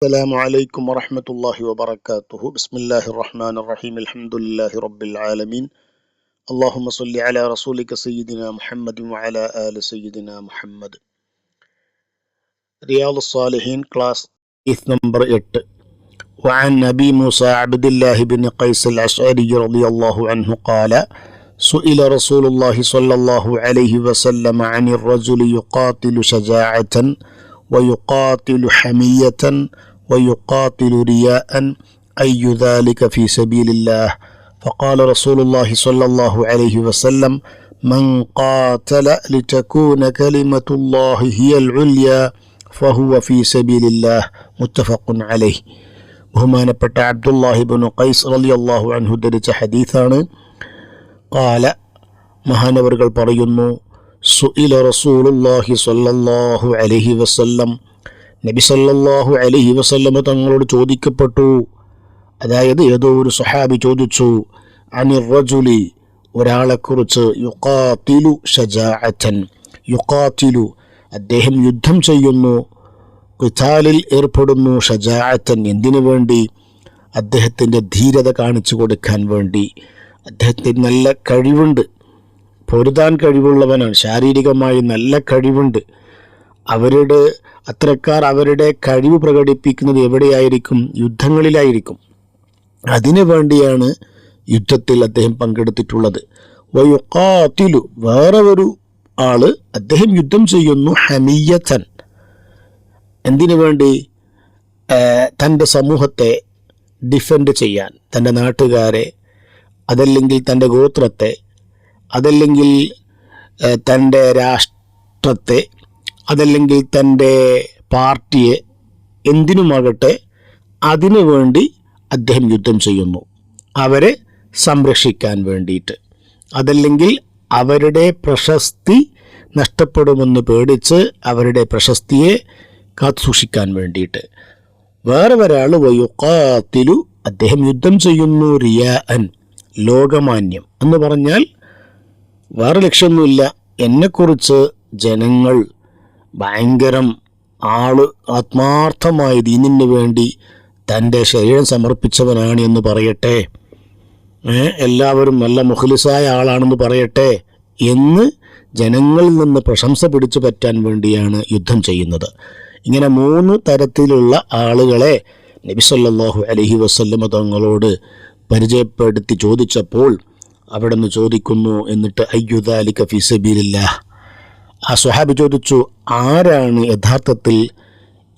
السلام عليكم ورحمة الله وبركاته. بسم الله الرحمن الرحيم. الحمد لله رب العالمين. اللهم صل على رسولك سيدنا محمد وعلى آل سيدنا محمد. رياض الصالحين كلاس نمبر 8. وعن أبي موسى عبد الله بن قيس الأشعري رضي الله عنه قال: سئل رسول الله صلى الله عليه وسلم عن الرجل يقاتل شجاعة ويقاتل حمية ويقاتل رياء أي ذلك في سبيل الله؟ فقال رسول الله صلى الله عليه وسلم: من قاتل لتكون كلمة الله هي العليا فهو في سبيل الله. متفق عليه. ബഹുമാനപ്പെട്ട അബ്ദുല്ലാഹി ഇബ്നു ഖൈസ് റളിയല്ലാഹു അൻഹു ധരിച്ച ഹദീസാണ്. ഖാല, മഹാനവറുകൾ പറയുന്നു, സുഇല റസൂലുള്ളാഹി സ്വല്ലല്ലാഹു അലൈഹി വസല്ലം, നബി സല്ലല്ലാഹു അലൈഹി വസല്ലം തങ്ങളോട് ചോദിക്കപ്പെട്ടു. അതായത് ഏതോ ഒരു സ്വഹാബി ചോദിച്ചു, അനിർ റജുലി, ഒരാളെക്കുറിച്ച്, യുഖാതിലു ശജാഅതൻ, യുഖാതിലു അദ്ദേഹം യുദ്ധം ചെയ്യുന്നു, ഖിതാലിൽ ഏർപ്പെടുന്നു, ഷജാഅത്തൻ എന്തിനു വേണ്ടി? അദ്ദേഹത്തിൻ്റെ ധീരത കാണിച്ചു കൊടുക്കാൻ വേണ്ടി. അദ്ദേഹത്തിന് നല്ല കഴിവുണ്ട്, പൊരുതാൻ കഴിവുള്ളവനാണ്, ശാരീരികമായി നല്ല കഴിവുണ്ട്. അത്തരക്കാർ അവരുടെ കഴിവ് പ്രകടിപ്പിക്കുന്നത് എവിടെയായിരിക്കും? യുദ്ധങ്ങളിലായിരിക്കും. അതിനു വേണ്ടിയാണ് യുദ്ധത്തിൽ അദ്ദേഹം പങ്കെടുത്തിട്ടുള്ളത്. വയുഖാതിലു, വേറെ ഒരു ആള്, അദ്ദേഹം യുദ്ധം ചെയ്യുന്നു, ഹമിയത്തൻ എന്തിനു വേണ്ടി? തൻ്റെ സമൂഹത്തെ ഡിഫെൻഡ് ചെയ്യാൻ, തൻ്റെ നാട്ടുകാരെ, അതല്ലെങ്കിൽ തൻ്റെ ഗോത്രത്തെ, അതല്ലെങ്കിൽ തൻ്റെ രാഷ്ട്രത്തെ, അതല്ലെങ്കിൽ തൻ്റെ പാർട്ടിയെ, എന്തിനുമാകട്ടെ അതിനു വേണ്ടി അദ്ദേഹം യുദ്ധം ചെയ്യുന്നു, അവരെ സംരക്ഷിക്കാൻ വേണ്ടിയിട്ട്, അതല്ലെങ്കിൽ അവരുടെ പ്രശസ്തി നഷ്ടപ്പെടുമെന്ന് പേടിച്ച് അവരുടെ പ്രശസ്തിയെ കാത്തുസൂക്ഷിക്കാൻ വേണ്ടിയിട്ട്. വേറെ ഒരാൾ വയുഖാതിലു, അദ്ദേഹം യുദ്ധം ചെയ്യുന്നു, റിയാഅൻ ലോകമാന്യം എന്ന് പറഞ്ഞാൽ വേറെ ലക്ഷ്യമൊന്നുമില്ല, എന്നെക്കുറിച്ച് ജനങ്ങൾ ഭയങ്കരം ആത്മാർത്ഥമായി ദീനിന് വേണ്ടി തൻ്റെ ശരീരം സമർപ്പിച്ചവനാണ് എന്ന് പറയട്ടെ, എല്ലാവരും നല്ല മുഖ്ലിസായ ആളാണെന്ന് പറയട്ടെ എന്ന് ജനങ്ങളിൽ നിന്ന് പ്രശംസ പിടിച്ചു പറ്റാൻ വേണ്ടിയാണ് യുദ്ധം ചെയ്യുന്നത്. ഇങ്ങനെ 3 തരത്തിലുള്ള ആളുകളെ നബി സല്ലല്ലാഹു അലൈഹി വസല്ലം തങ്ങളോട് പരിചയപ്പെടുത്തി ചോദിച്ചപ്പോൾ അവിടെ നിന്ന് ചോദിക്കുന്നു, എന്നിട്ട് അയ്യു ദാലിക ഫീ സബീലില്ലാഹ്. ആ സ്വഹാബി ചോദിച്ചു, ആരാണ് യഥാർത്ഥത്തിൽ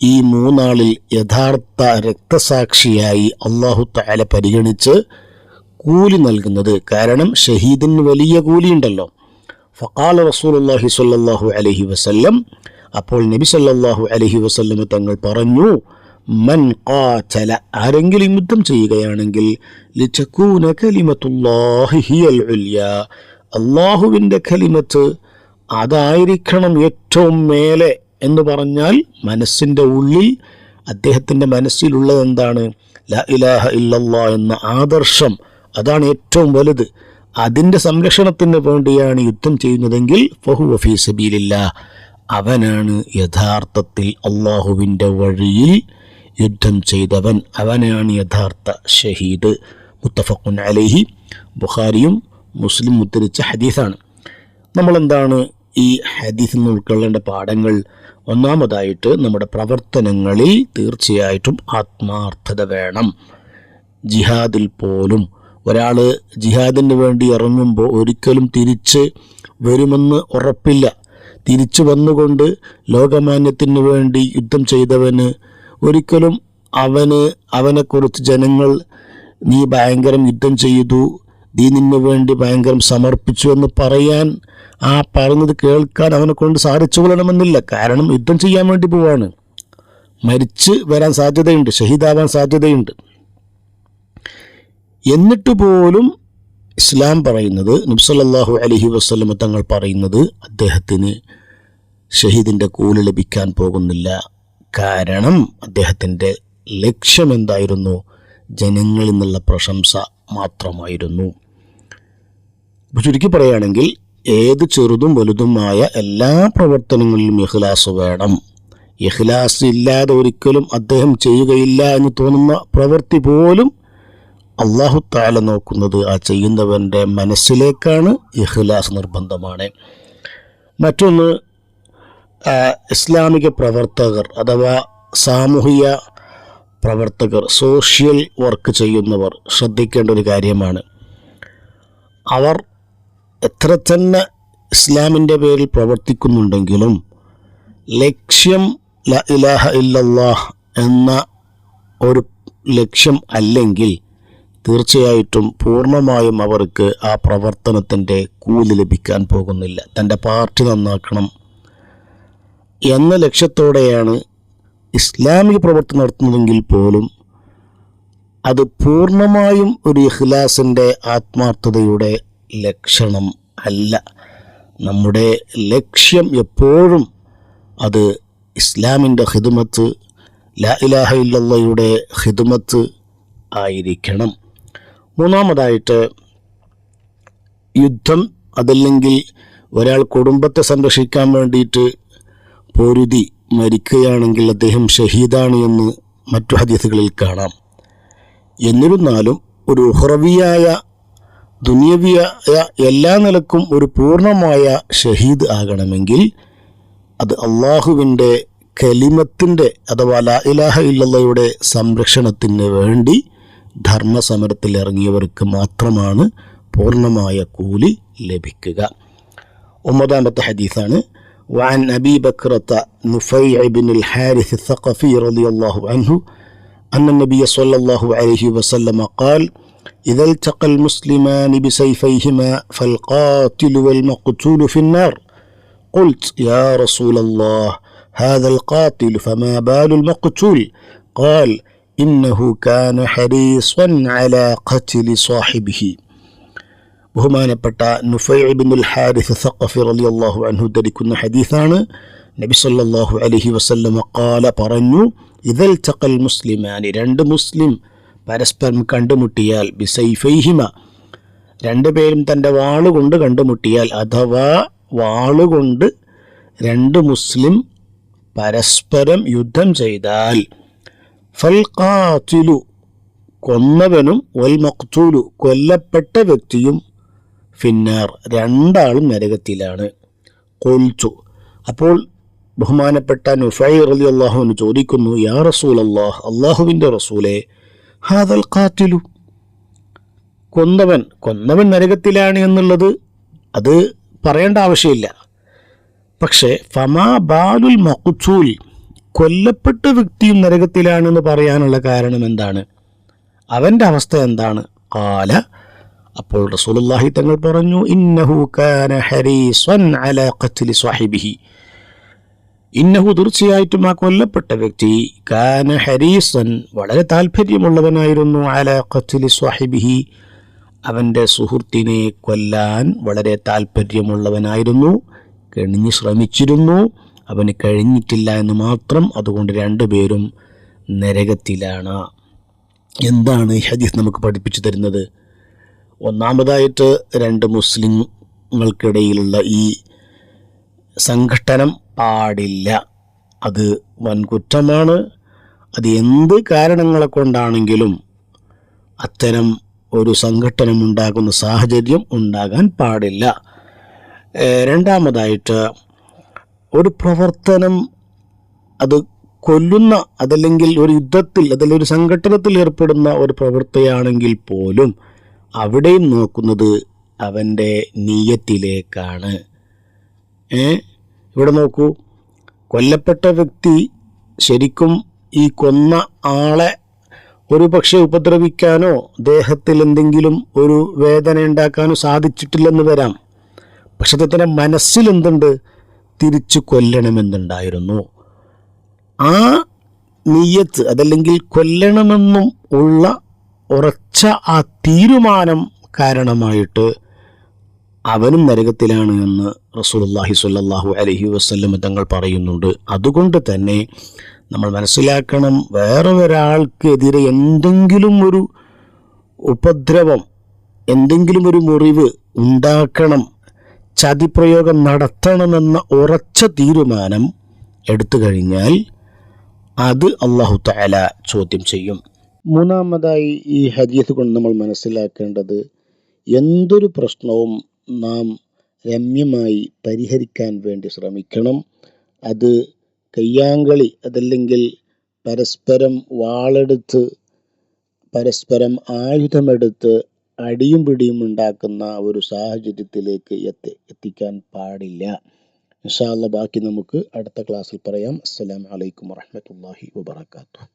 ഈ 3 ആളിൽ യഥാർത്ഥ രക്തസാക്ഷിയായി അല്ലാഹു തആല പരിഗണിച്ച് കൂലി നൽകുന്നത്? കാരണം ഷഹീദിന് വലിയ കൂലിയുണ്ടല്ലോ. ഫഖാല റസൂലുള്ളാഹി സ്വല്ലല്ലാഹു അലൈഹി വസല്ലം, അപ്പോൾ നബി സല്ലല്ലാഹു അലൈഹി വസല്ലം തങ്ങൾ പറഞ്ഞു, മൻ ഖാതല, ആരെങ്കിലും യുദ്ധം ചെയ്യുകയാണെങ്കിൽ, ലിതകൂന കലിമത്തുല്ലാഹി ഹിയൽ ഉൽയാ, അല്ലാഹുവിൻ്റെ കലിമത്ത് അതായിരിക്കണം ഏറ്റവും മേലെ എന്ന് പറഞ്ഞാൽ മനസ്സിൻ്റെ ഉള്ളിൽ, അദ്ദേഹത്തിൻ്റെ മനസ്സിലുള്ളത് എന്താണ്? ലാ ഇലാഹ ഇല്ലല്ലാഹ് എന്ന ആദർശം, അതാണ് ഏറ്റവും വലുത്. അതിൻ്റെ സംരക്ഷണത്തിന് വേണ്ടിയാണ് യുദ്ധം ചെയ്യുന്നതെങ്കിൽ ഫഹുവ ഫീ സബീലില്ലാഹ്, അവനാണ് യഥാർത്ഥത്തിൽ അള്ളാഹുവിൻ്റെ വഴിയിൽ യുദ്ധം ചെയ്തവൻ, അവനാണ് യഥാർത്ഥ ഷഹീദ്. മുത്തഫഖുൻ അലൈഹി, ബുഖാരിയും മുസ്ലിം ഉദ്ധരിച്ച ഹദീസാണ്. നമ്മളെന്താണ് ഈ ഹദീസിൽ നിന്ന് ഉൾക്കൊള്ളേണ്ട പാഠങ്ങൾ? ഒന്നാമതായിട്ട്, നമ്മുടെ പ്രവർത്തനങ്ങളിൽ തീർച്ചയായിട്ടും ആത്മാർത്ഥത വേണം. ജിഹാദിൽ പോലും ഒരാൾ ജിഹാദിന് വേണ്ടി ഇറങ്ങുമ്പോൾ ഒരിക്കലും തിരിച്ച് വരുമെന്ന് ഉറപ്പില്ല. തിരിച്ചു വന്നുകൊണ്ട് ലോകമാന്യത്തിന് വേണ്ടി യുദ്ധം ചെയ്തവന് ഒരിക്കലും അവനെക്കുറിച്ച് ജനങ്ങൾ, നീ ഭയങ്കരം യുദ്ധം ചെയ്തു, ദീനിന് വേണ്ടി ഭയങ്കരം സമർപ്പിച്ചു എന്ന് പറയാൻ, ആ പറയുന്നത് കേൾക്കാൻ അവനെ കൊണ്ട് സാധിച്ചു കൊള്ളണമെന്നില്ല. കാരണം യുദ്ധം ചെയ്യാൻ വേണ്ടി പോവാണ്, മരിച്ച് വരാൻ സാധ്യതയുണ്ട്, ഷഹീദാവാൻ സാധ്യതയുണ്ട്. എന്നിട്ട് പോലും ഇസ്ലാം പറയുന്നത്, നബി സല്ലല്ലാഹു അലൈഹി വസല്ലം തങ്ങൾ പറയുന്നത്, അദ്ദേഹത്തിന് ഷഹീദിൻ്റെ കൂലി ലഭിക്കാൻ പോകുന്നില്ല. കാരണം അദ്ദേഹത്തിൻ്റെ ലക്ഷ്യം എന്തായിരുന്നു? ജനങ്ങളിൽ നിന്നുള്ള പ്രശംസ മാത്രമായിരുന്നു. ചുരുക്കി പറയുകയാണെങ്കിൽ, ഏത് ചെറുതും വലുതുമായ എല്ലാ പ്രവർത്തനങ്ങളിലും ഇഖ്ലാസ് വേണം. ഇഖ്ലാസ് ഇല്ലാതെ ഒരിക്കലും അദ്ദേഹം ചെയ്യുകയില്ല എന്ന് തോന്നുന്ന പ്രവൃത്തി പോലും അല്ലാഹു തആല നോക്കുന്നത് ആ ചെയ്യുന്നവൻ്റെ മനസ്സിലേക്കാണ്. ഇഖ്ലാസ് നിർബന്ധമാണ്. മറ്റൊന്ന്, ഇസ്ലാമിക പ്രവർത്തകർ അഥവാ സാമൂഹിക പ്രവർത്തകർ, സോഷ്യൽ വർക്ക് ചെയ്യുന്നവർ ശ്രദ്ധിക്കേണ്ട ഒരു കാര്യമാണ്. അവർ എത്ര തന്നെ ഇസ്ലാമിൻ്റെ പേരിൽ പ്രവർത്തിക്കുന്നുണ്ടെങ്കിലും ലക്ഷ്യം ലാ ഇലാഹ ഇല്ലല്ലാഹ് എന്ന ഒരു ലക്ഷ്യം അല്ലെങ്കിൽ തീർച്ചയായിട്ടും പൂർണ്ണമായും അവർക്ക് ആ പ്രവർത്തനത്തിൻ്റെ കൂലി ലഭിക്കാൻ പോകുന്നില്ല. തൻ്റെ പാർട്ടി നന്നാക്കണം എന്ന ലക്ഷ്യത്തോടെയാണ് ഇസ്ലാമിക പ്രവർത്തനം നടത്തുന്നതെങ്കിൽ പോലും അത് പൂർണ്ണമായും ഒരു ഇഖ്ലാസിൻ്റെ ആത്മാർത്ഥതയുടെ ലക്ഷണം അല്ല. നമ്മുടെ ലക്ഷ്യം എപ്പോഴും അത് ഇസ്ലാമിൻ്റെ ഖിദ്മത്ത്, ലാ ഇലാഹ ഇല്ലല്ലാഹയുടെ ഖിദ്മത്ത് ആയിരിക്കണം. മൂന്നാമതായിട്ട്, യുദ്ധം അതല്ലെങ്കിൽ ഒരാൾ കുടുംബത്തെ സംരക്ഷിക്കാൻ വേണ്ടിയിട്ട് പൊരുതി മരിക്കുകയാണെങ്കിൽ അദ്ദേഹം ഷഹീദാണ് എന്ന് മറ്റു ഹദീസുകളിൽ കാണാം. എന്നിരുന്നാലും ഒരു ഉഖ്റവിയായ ദുനിയവിയായ എല്ലാ നിലക്കും ഒരു പൂർണ്ണമായ ഷഹീദ് ആകണമെങ്കിൽ അത് അള്ളാഹുവിൻ്റെ കലിമത്തിൻ്റെ അഥവാ ലാ ഇലാഹ ഇല്ലല്ലാഹയുടെ സംരക്ഷണത്തിന് വേണ്ടി ധർമ്മസമരത്തിൽ ഇറങ്ങിയവർക്ക് മാത്രമാണ് പൂർണ്ണമായ കൂലി ലഭിക്കുക. ഒമ്പതാമത്തെ ഹദീസാണ്. وعن أبي بكرة نفيع بن الحارث الثقفي رضي الله عنه أن النبي صلى الله عليه وسلم قال: إذا التقى المسلمان بسيفيهما فالقاتل والمقتول في النار. قلت: يا رسول الله، هذا القاتل فما بال المقتول؟ قال: إنه كان حريصا على قتل صاحبه. ബഹുമാനപ്പെട്ട നുഫൈ ഇബ്നുൽ ഹാരിസ് സഖഫി റളിയല്ലാഹു അൻഹു ധരിക്കുന്ന ഹദീസാണ്. നബി സല്ലല്ലാഹു അലൈഹി വസല്ലം ഖാല പറഞ്ഞു: ഇദൽ തഖൽ മുസ്ലിമാനി, രണ്ട് മുസ്ലിം പരസ്പരം കണ്ടുമുട്ടിയാൽ, ബിസൈഫൈഹിമ, രണ്ടുപേരും തൻ്റെ വാളുകൊണ്ട് കണ്ടുമുട്ടിയാൽ, അഥവാ വാളുകൊണ്ട് രണ്ട് മുസ്ലിം പരസ്പരം യുദ്ധം ചെയ്താൽ, ഫൽ ഖാതിലു, കൊന്നവനും, വൽ മഖ്തൂലു, കൊല്ലപ്പെട്ട വ്യക്തിയും, ഫിന്നാർ, രണ്ടാളും നരകത്തിലാണ്. ഖുൽതു, അപ്പോൾ ബഹുമാനപ്പെട്ട നുഫൈ റളിയല്ലാഹു അൻഹു ചോദിക്കുന്നു: യാ റസൂലല്ലാഹ്, അല്ലാഹുവിൻ്റെ റസൂലേ, ഹാദൽ ഖാതിലു, കൊന്നവൻ നരകത്തിലാണ് എന്നുള്ളത് അത് പറയേണ്ട ആവശ്യമില്ല. പക്ഷേ ഫമാ ബാലുൽ മഖ്തൂൽ, കൊല്ലപ്പെട്ട വ്യക്തിയും നരകത്തിലാണെന്ന് പറയാനുള്ള കാരണം എന്താണ്? അവൻ്റെ അവസ്ഥ എന്താണ്? ഖാല, അപ്പോൾ റസൂലുള്ളാഹി തങ്ങൾ പറഞ്ഞു: ഇന്നഹു കാന ഹരീസൻ അലാ ഖത്ലി സ്വഹിബിഹി, ഇന്നഹു, തീർച്ചയായിട്ടും ആ കൊല്ലപ്പെട്ട വ്യക്തി, കാന ഹരീസൻ, വളരെ താല്പര്യമുള്ളവനായിരുന്നു, അലാ ഖത്ലി സ്വഹിബിഹി, അവൻ്റെ സുഹൃത്തിനെ കൊല്ലാൻ വളരെ താല്പര്യമുള്ളവനായിരുന്നു, കെണിഞ്ഞ് ശ്രമിച്ചിരുന്നു, അവന് കഴിഞ്ഞിട്ടില്ല എന്ന് മാത്രം. അതുകൊണ്ട് രണ്ടുപേരും നരകത്തിലാണ്. എന്താണ് ഈ ഹദീസ് നമുക്ക് പഠിപ്പിച്ചു തരുന്നത്? ഒന്നാമതായിട്ട്, രണ്ട് മുസ്ലിങ്ങൾക്കിടയിലുള്ള ഈ സംഘട്ടനം പാടില്ല. അത് വൻകുറ്റമാണ്. അത് എന്ത് കാരണങ്ങളെ കൊണ്ടാണെങ്കിലും അത്തരം ഒരു സംഘട്ടനം ഉണ്ടാകുന്ന സാഹചര്യം ഉണ്ടാകാൻ പാടില്ല. രണ്ടാമതായിട്ട്, ഒരു പ്രവർത്തനം അത് കൊല്ലുന്ന, അതല്ലെങ്കിൽ ഒരു യുദ്ധത്തിൽ, അതല്ലെങ്കിൽ ഒരു സംഘട്ടനത്തിൽ ഏർപ്പെടുന്ന ഒരു പ്രവൃത്തിയാണെങ്കിൽ പോലും അവിടെയും നോക്കുന്നത് അവൻ്റെ നിയ്യത്തിലേക്കാണ്. ഇവിടെ നോക്കൂ, കൊല്ലപ്പെട്ട വ്യക്തി ശരിക്കും ഈ കൊന്ന ആളെ ഒരു പക്ഷേ ഉപദ്രവിക്കാനോ ദേഹത്തിൽ എന്തെങ്കിലും ഒരു വേദന ഉണ്ടാക്കാനോ സാധിച്ചിട്ടില്ലെന്ന് വരാം. പക്ഷെ അദ്ദേഹത്തിൻ്റെ മനസ്സിൽ എന്തുണ്ട്? തിരിച്ചു കൊല്ലണമെന്നുണ്ടായിരുന്നു. ആ നിയ്യത്ത്, അതല്ലെങ്കിൽ കൊല്ലണമെന്നും ഉള്ള ഉറച്ച ആ തീരുമാനം കാരണമായിട്ട് അവനും നരകത്തിലാണ് എന്ന് റസൂലുള്ളാഹി സ്വല്ലല്ലാഹു അലൈഹി വസല്ലം തങ്ങൾ പറയുന്നുണ്ട്. അതുകൊണ്ട് തന്നെ നമ്മൾ മനസ്സിലാക്കണം, വേറെ ഒരാൾക്കെതിരെ എന്തെങ്കിലും ഒരു ഉപദ്രവം, എന്തെങ്കിലും ഒരു മുറിവ് ഉണ്ടാക്കണം, ചതിപ്രയോഗം നടത്തണമെന്ന ഉറച്ച തീരുമാനം എടുത്തു കഴിഞ്ഞാൽ അത് അല്ലാഹു തആല ചോദ്യം ചെയ്യും. മൂന്നാമതായി ഈ ഹദീസ് കൊണ്ട് നമ്മൾ മനസ്സിലാക്കേണ്ടത്, എന്തൊരു പ്രശ്നവും നാം രമ്യമായി പരിഹരിക്കാൻ വേണ്ടി ശ്രമിക്കണം. അത് കയ്യാങ്കളി, അതല്ലെങ്കിൽ പരസ്പരം വാളെടുത്ത്, പരസ്പരം ആയുധമെടുത്ത് അടിയും പിടിയും ഉണ്ടാക്കുന്ന ഒരു സാഹചര്യത്തിലേക്ക് എത്തിക്കാൻ പാടില്ല. ഇൻഷാ അല്ലാഹ് ബാക്കി നമുക്ക് അടുത്ത ക്ലാസ്സിൽ പറയാം. അസ്സലാമു അലൈക്കും വറഹ്മത്തുള്ളാഹി വബറകാതുഹു.